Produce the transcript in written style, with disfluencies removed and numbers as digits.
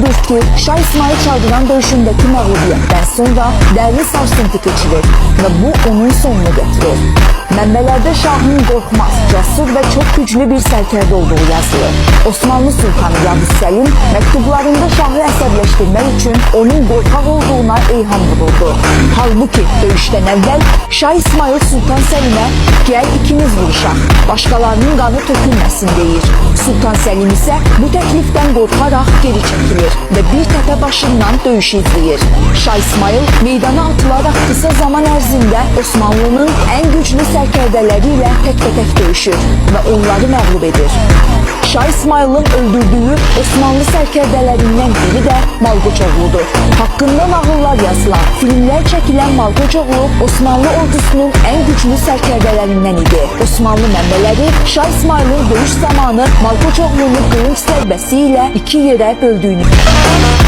ki Şah İsmail Çaldıran dövüşündeki məğlubiyyətdən sonra dərin sarsıntı keçirir və bu onun sonunu getirir. Mənbələrdə Şahın qorxmaz, cəsur və çox güclü bir sərkərdə olduğu yazılır. Osmanlı Sultanı Yavuz Səlim məktublarında Şahı əsəbləşdirmək üçün onun qorxaq olduğuna eyham vuruldu. Halbuki döyüşdən əvvəl Şah İsmail Sultan Səlimə "Gəl ikimiz vuruşaq, başqalarının qanı tökülməsin" deyir. Sultan Səlim isə bu təklifdən qorxaraq geri çəkilir və bir təpə başından döyüşü izləyir. Şah İsmail meydana atılaraq qısa zaman ərzində Osmanlının ən güclü sərkərdələri ilə tək-tək döyüşür və onları məğlub edir. Şah İsmail'in öldürdüğü Osmanlı sərkərdələrindən biri də Malkoçoğlu'dur. Hakkında nağıllar yazılan, filmlər çəkilən Malkoçoğlu Osmanlı ordusunun ən güclü sərkərdələrindən idi. Osmanlı mənbələri Şah İsmail'in döyüş zamanı Malkoçoğlu'nu qılınc zərbəsi ilə iki yerə böldüyünü